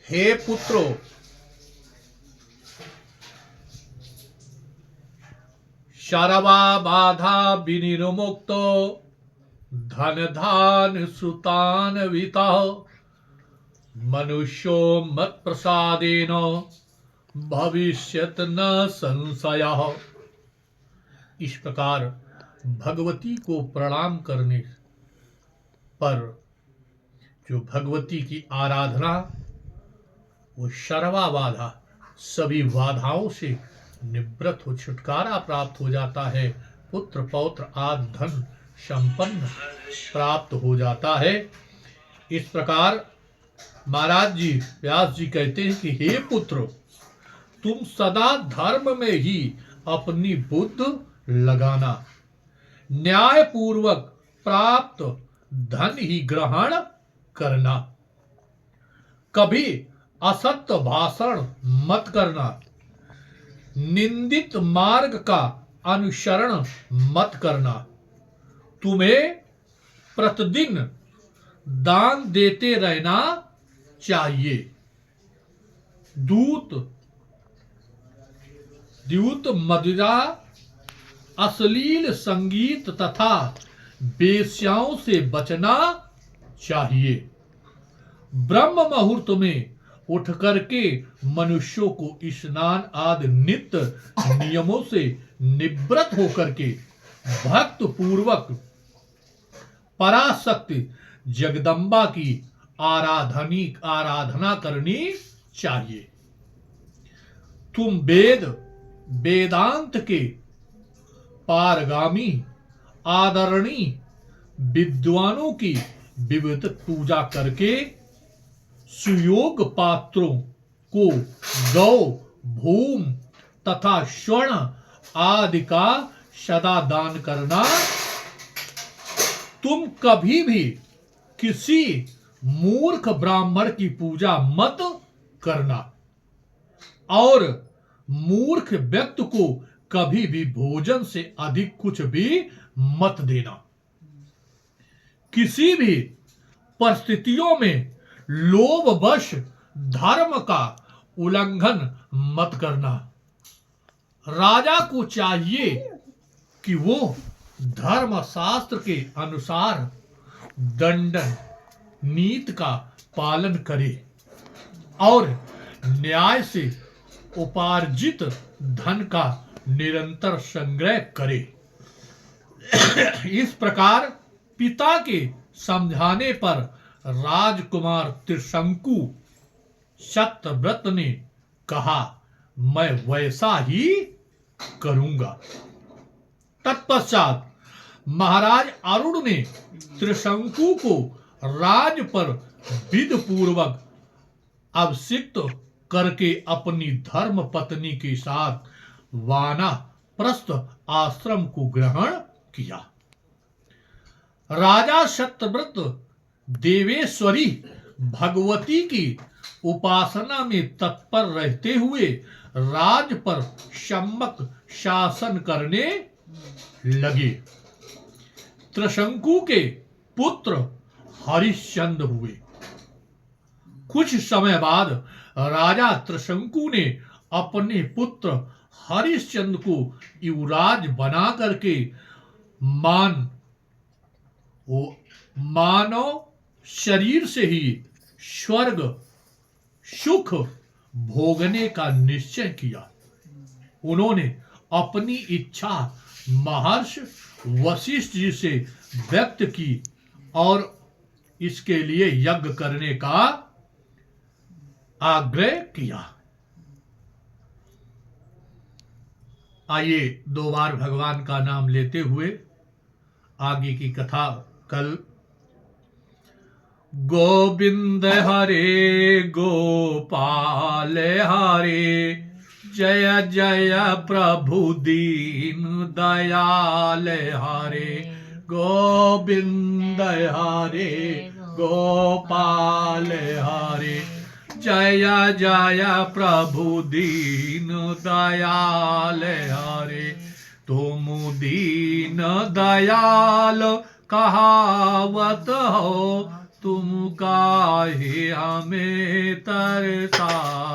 हे पुत्रो, शरवा बाधा विनिर्मुक्तो धन धान सुतान विता मनुष्यो मत प्रसादेन भविष्यत न संशयः। इस प्रकार भगवती को प्रणाम करने पर जो भगवती की आराधना, वो शर्वा बाधा, सभी बाधाओं से निवृत्त हो, छुटकारा प्राप्त हो जाता है, पुत्र पौत्र आदि धन संपन्न प्राप्त हो जाता है। इस प्रकार महाराज जी, व्यास जी कहते हैं कि हे पुत्र, तुम सदा धर्म में ही अपनी बुद्धि लगाना, न्याय पूर्वक प्राप्त धन ही ग्रहण करना, कभी असत्य भाषण मत करना, निंदित मार्ग का अनुसरण मत करना, तुम्हें प्रतिदिन दान देते रहना चाहिए। द्यूत मदिरा, अश्लील संगीत तथा वेश्याओं से बचना चाहिए। ब्रह्म मुहूर्त में उठ करके मनुष्यों को स्नान आदि नित्य नियमों से निवृत्त होकर के भक्त पूर्वक पराशक्ति जगदम्बा की आराधना करनी चाहिए। तुम वेदांत के पारगामी आदरणीय विद्वानों की विविध पूजा करके सुयोग पात्रों को गौ, भूम तथा स्वर्ण आदि का सदा दान करना। तुम कभी भी किसी मूर्ख ब्राह्मण की पूजा मत करना और मूर्ख व्यक्ति को कभी भी भोजन से अधिक कुछ भी मत देना। किसी भी परिस्थितियों में लोभवश धर्म का उल्लंघन मत करना। राजा को चाहिए कि वो धर्मशास्त्र के अनुसार दंडन नीति का पालन करे और न्याय से उपार्जित धन का निरंतर संग्रह करे। इस प्रकार पिता के समझाने पर राजकुमार त्रिशंकु सत्यव्रत ने कहा, मैं वैसा ही करूंगा। तत्पश्चात महाराज अरुण ने त्रिशंकु को राज पर विधि पूर्वक अभिषिक्त करके अपनी धर्म पत्नी के साथ वानप्रस्थ आश्रम को ग्रहण किया। राजा सत्यव्रत देवेश्वरी भगवती की उपासना में तत्पर रहते हुए राज पर सम्यक शासन करने लगे। त्रिशंकु के पुत्र हरिश्चंद्र हुए। कुछ समय बाद राजा त्रिशंकु ने अपने पुत्र हरिश्चंद्र को युवराज बना करके मानव शरीर से ही स्वर्ग सुख भोगने का निश्चय किया। उन्होंने अपनी इच्छा महर्षि वशिष्ठ जी से व्यक्त की और इसके लिए यज्ञ करने का आग्रह किया। आइए दो बार भगवान का नाम लेते हुए आगे की कथा कल। गोविंद हरे गोपाल हरे, जय जय प्रभु दीन दयाल हरे। गोविंद हरे गोपाल हरे, जय जय प्रभु दीन दयाल हरे। तुम दीन दयाल कहावत हो, तुम काहे हमें तरसा।